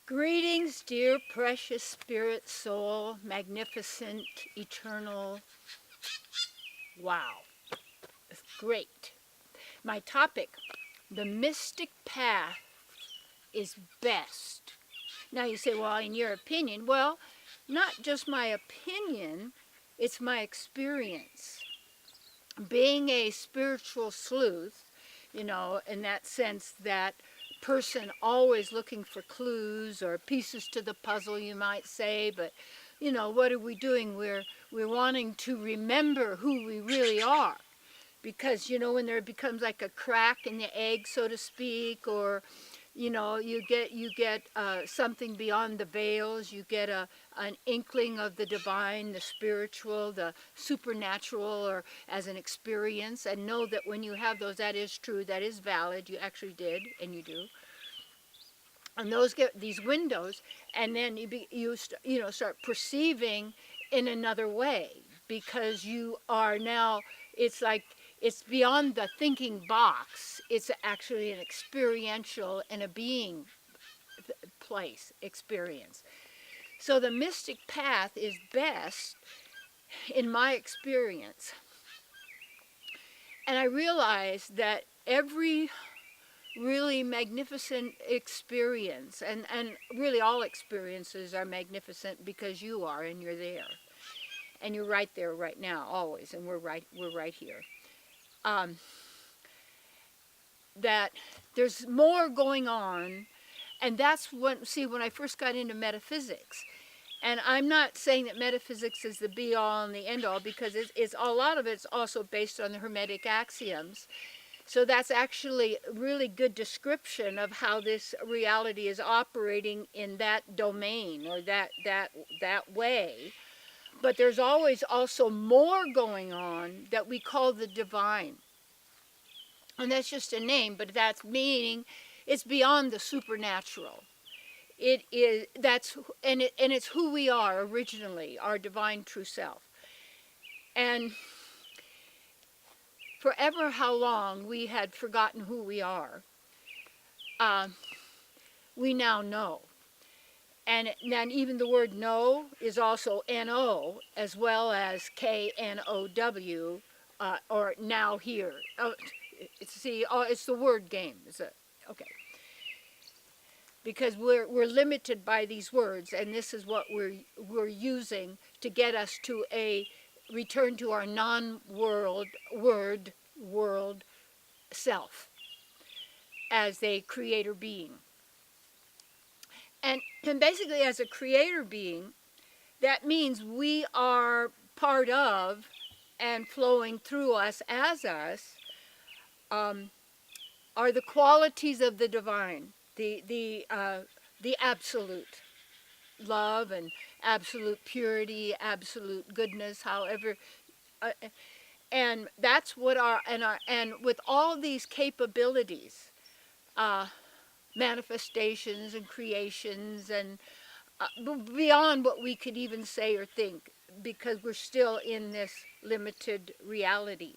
Greetings, dear precious spirit, soul, magnificent, eternal. Wow, it's great. My topic, the mystic path is best. Now you say, well, in your opinion, well, not just my opinion, it's my experience. Being a spiritual sleuth, in that sense, that person always looking for clues or pieces to the puzzle, you might say, but what are we doing? We're wanting to remember who we really are, because when there becomes like a crack in the egg, so to speak, or you get something beyond the veils. You get an inkling of the divine, the spiritual, the supernatural, or as an experience, and know that when you have those, that is true, that is valid. You actually did, and you do. And those get these windows, and then you start perceiving in another way, because you are now. It's like it's beyond the thinking box. It's actually an experiential and a being place experience. So the mystic path is best in my experience. And I realize that every really magnificent experience, and really all experiences are magnificent because you are, and you're there. And you're right there right now, always, and we're right here. That there's more going on, and that's when I first got into metaphysics. And I'm not saying that metaphysics is the be-all and the end-all, because it's a lot of it's also based on the Hermetic axioms. So that's actually a really good description of how this reality is operating in that domain, or that way. But there's always also more going on that we call the divine. And that's just a name, but that's meaning it's beyond the supernatural. It is and it's who we are originally, our divine true self. And forever how long we had forgotten who we are, we now know. And then even the word know is also N-O, as well as K-N-O-W, or now here. It's the word game. Okay. Because we're limited by these words, and this is what we're using to get us to a return to our non-world world self as a creator being. And basically, as a creator being, that means we are part of and flowing through us as us are the qualities of the divine, the absolute love and absolute purity, absolute goodness, however, and that's what and with all these capabilities, manifestations and creations, and beyond what we could even say or think, because we're still in this limited reality.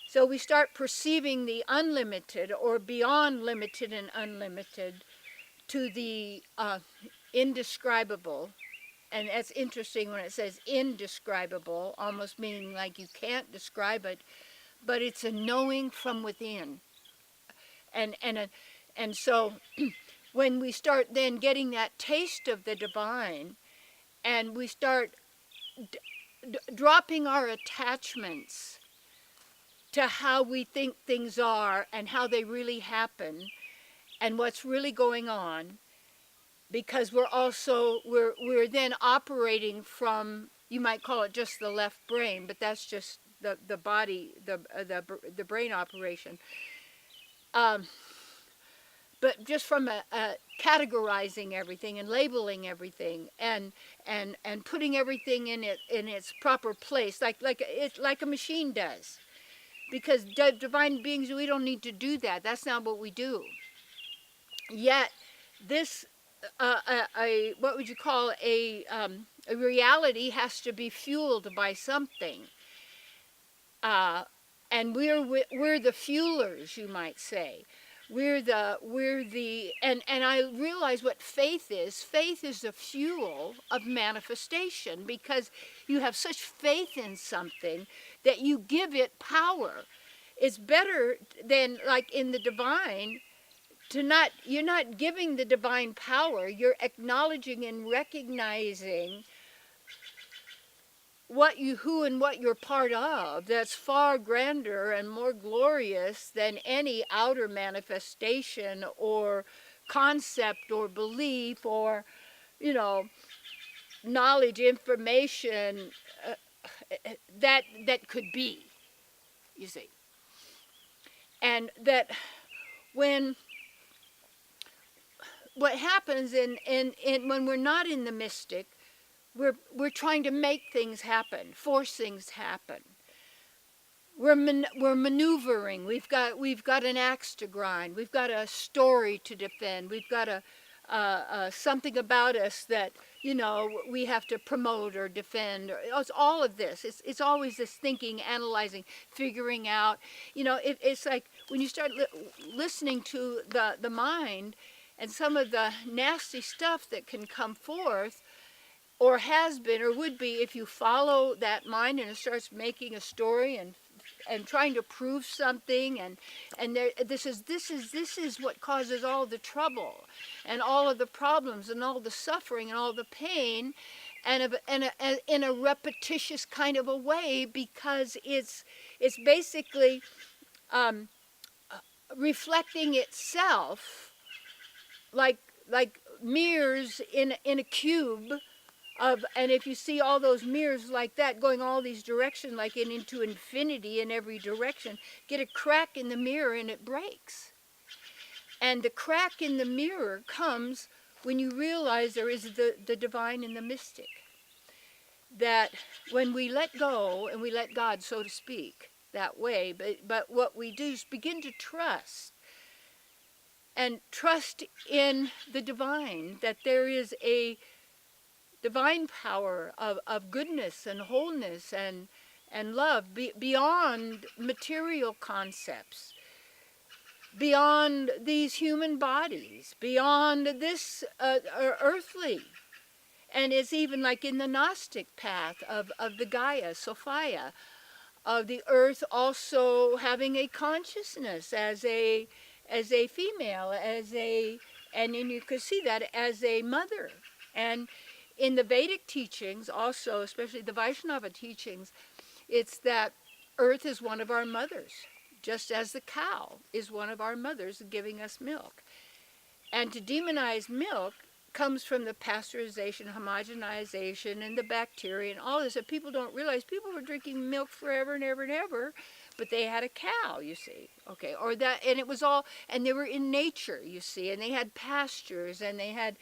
So we start perceiving the unlimited, or beyond limited and unlimited, to the indescribable. And that's interesting when it says indescribable, almost meaning like you can't describe it, but it's a knowing from within. And so when we start then getting that taste of the divine, and we start dropping our attachments to how we think things are and how they really happen and what's really going on, because we're then operating from, you might call it just the left brain, but that's just the body, the brain operation. But just from a categorizing everything and labeling everything, and putting everything in its proper place, like a machine does. Because divine beings, we don't need to do that. That's not what we do. Yet, this, what would you call a reality, has to be fueled by something. And we're the fuelers, you might say. And I realize what faith is. Faith is the fuel of manifestation, because you have such faith in something that you give it power. It's better than, like in the divine, you're not giving the divine power, you're acknowledging and recognizing who and what you're part of. That's far grander and more glorious than any outer manifestation or concept or belief or, knowledge, information that could be, you see. And that when what happens in when we're not in the mystic, we're trying to make things happen, force things happen. We're maneuvering. We've got an axe to grind. We've got a story to defend. We've got something about us that we have to promote or defend. It's all of this. It's always this thinking, analyzing, figuring out. It's like when you start listening to the mind and some of the nasty stuff that can come forth, or has been, or would be, if you follow that mind and it starts making a story and trying to prove something, and this is what causes all the trouble and all of the problems and all the suffering and all the pain, and in a repetitious kind of a way, because it's basically reflecting itself like mirrors in a cube. And if you see all those mirrors like that going all these directions, like into infinity in every direction, get a crack in the mirror and it breaks. And the crack in the mirror comes when you realize there is the divine and the mystic. That when we let go and we let God, so to speak, that way, but what we do is begin to trust. And trust in the divine, that there is a divine power of goodness and wholeness and love beyond material concepts, beyond these human bodies, beyond this earthly. And it's even like in the Gnostic path of the Gaia, Sophia, of the earth also having a consciousness as a female, and then you could see that as a mother. And in the Vedic teachings also, especially the Vaishnava teachings, it's that earth is one of our mothers, just as the cow is one of our mothers giving us milk. And to demonize milk comes from the pasteurization, homogenization, and the bacteria and all this that people don't realize. People were drinking milk forever and ever and ever, but they had a cow, you see, okay, or that, and it was all, and they were in nature, you see, and they had pastures, and they had,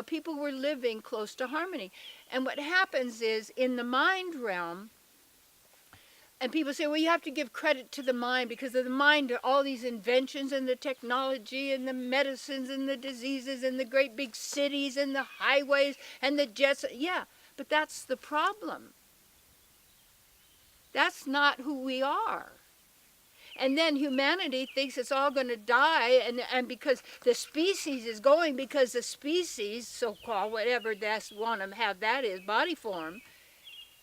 people were living close to harmony. And what happens is, in the mind realm, and people say, well, you have to give credit to the mind, because of the mind are all these inventions and the technology and the medicines and the diseases and the great big cities and the highways and the jets. Yeah, but that's the problem. That's not who we are. And then humanity thinks it's all going to die, and because the species is going, because the species, so-called, whatever that's want to have that is, body form,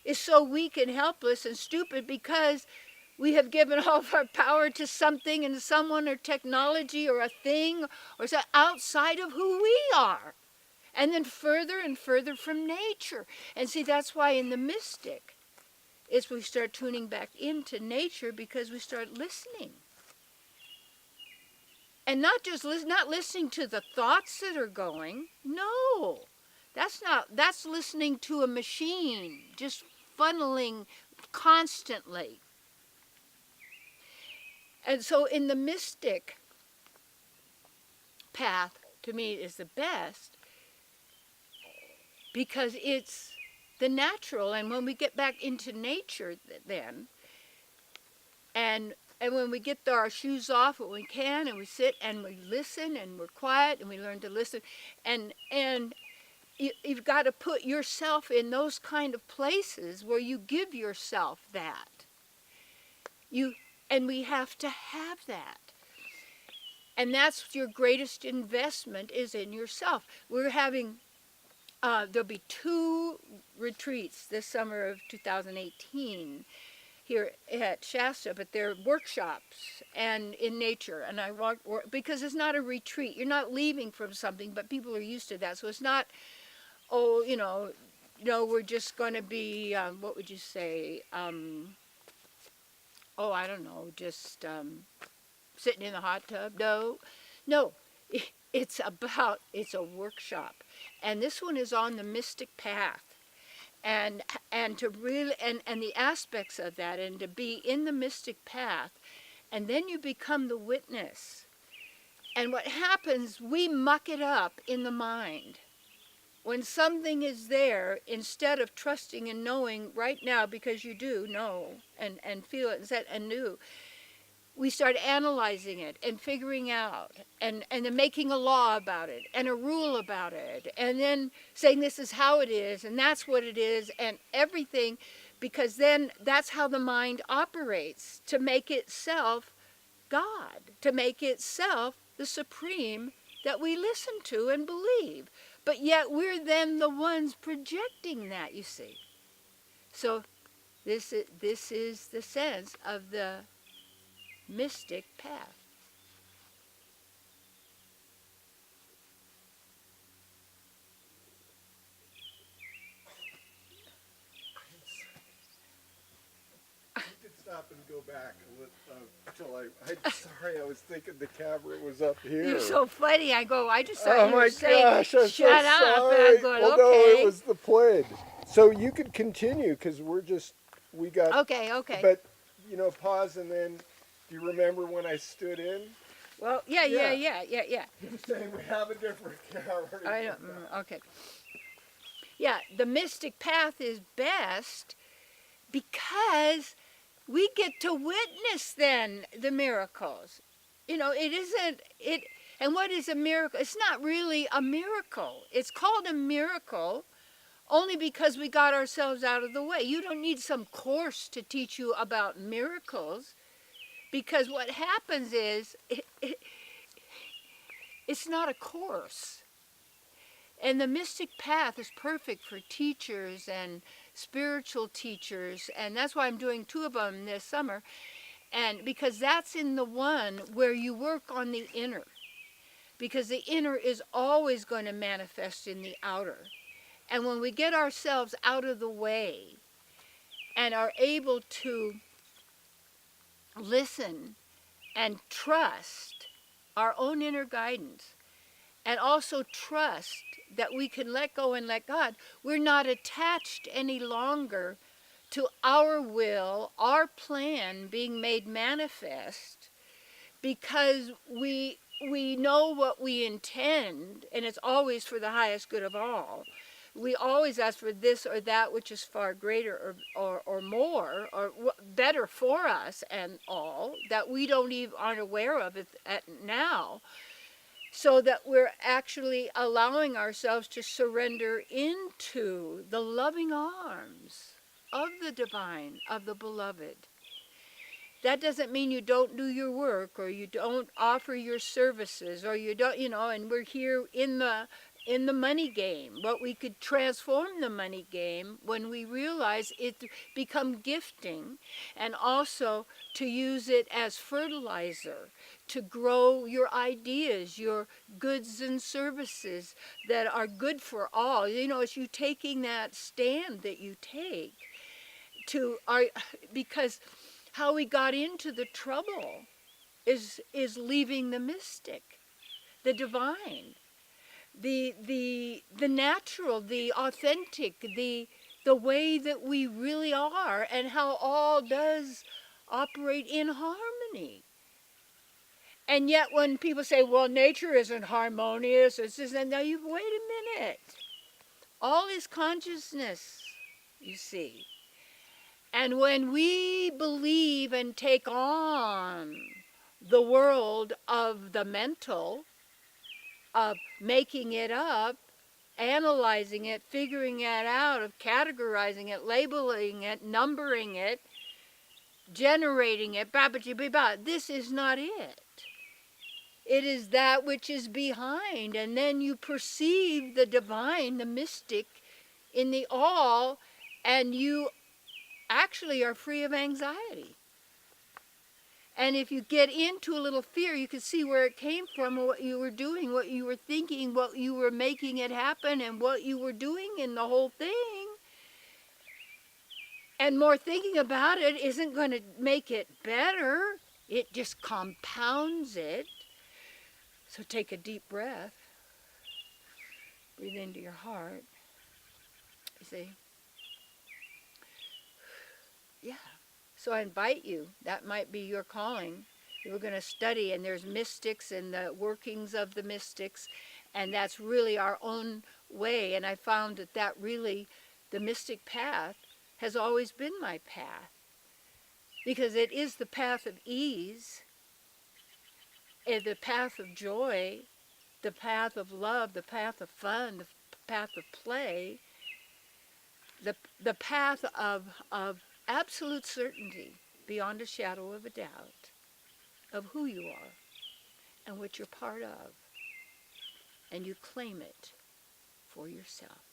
is so weak and helpless and stupid, because we have given all of our power to something and someone or technology or a thing or so outside of who we are. And then further and further from nature. And see, that's why in the mystic, is we start tuning back into nature, because we start listening. And not just not listening to the thoughts that are going. No. That's listening to a machine, just funneling constantly. And so in the mystic path, to me, is the best, because it's the natural. And when we get back into nature then, and when we get our shoes off when we can, and we sit and we listen and we're quiet and we learn to listen, and you've got to put yourself in those kind of places where you give yourself that. And we have to have that. And that's your greatest investment, is in yourself. We're having, there'll be 2 retreats this summer of 2018 here at Shasta, but they're workshops and in nature. And I want, because it's not a retreat. You're not leaving from something, but people are used to that. So it's not, oh, we're just going to be, what would you say? Oh, I don't know, just sitting in the hot tub. No, it's a workshop. And this one is on the mystic path. And to really, and the aspects of that, and to be in the mystic path, and then you become the witness. And what happens, we muck it up in the mind. When something is there, instead of trusting and knowing right now, because you do know and feel it and do, we start analyzing it and figuring out and then making a law about it and a rule about it, and then saying this is how it is and that's what it is and everything, because then that's how the mind operates, to make itself God, to make itself the supreme that we listen to and believe. But yet we're then the ones projecting that, you see. So this is the sense of the mystic path. You could stop and go back until I'm sorry, I was thinking the camera was up here. You're so funny. I just thought Oh you my were saying, gosh, I'm shut so up. sorry. And I'm going, well, okay. No, it was the plane. So you could continue, because we got. Okay. But, pause, and then, do you remember when I stood in? Well, yeah. You're saying we have a different camera. I don't, okay. Yeah, the mystic path is best because we get to witness then the miracles. It isn't, and what is a miracle? It's not really a miracle. It's called a miracle only because we got ourselves out of the way. You don't need some course to teach you about miracles, because what happens is, it's not a course. And the mystic path is perfect for teachers and spiritual teachers, and that's why I'm doing 2 of them this summer, and because that's in the one where you work on the inner, because the inner is always going to manifest in the outer. And when we get ourselves out of the way and are able to listen and trust our own inner guidance, and also trust that we can let go and let God, we're not attached any longer to our will, our plan being made manifest, because we know what we intend, and it's always for the highest good of all. We always ask for this or that which is far greater or more or better for us, and all that we don't even aren't aware of it at now, so that we're actually allowing ourselves to surrender into the loving arms of the divine, of the beloved. That doesn't mean you don't do your work, or you don't offer your services, or you don't, and we're here in the money game. But we could transform the money game when we realize it become gifting, and also to use it as fertilizer to grow your ideas, your goods and services that are good for all. It's you taking that stand that you take because how we got into the trouble is leaving the mystic, the divine, the natural, the authentic, the way that we really are, and how all does operate in harmony. And yet when people say, well, nature isn't harmonious, it's just, now you wait a minute. All is consciousness, you see. And when we believe and take on the world of the mental, of making it up, analyzing it, figuring it out, of categorizing it, labeling it, numbering it, generating it, this is not it. It is that which is behind. And then you perceive the divine, the mystic in the all, and you actually are free of anxiety. And if you get into a little fear, you can see where it came from, what you were doing, what you were thinking, what you were making it happen, and what you were doing in the whole thing. And more thinking about it isn't going to make it better. It just compounds it. So take a deep breath. Breathe into your heart. You see? Yeah. So I invite you. That might be your calling. We're going to study, and there's mystics and the workings of the mystics, and that's really our own way. And I found that really, the mystic path has always been my path, because it is the path of ease, and the path of joy, the path of love, the path of fun, the path of play, the path of absolute certainty beyond a shadow of a doubt of who you are and what you're part of, and you claim it for yourself.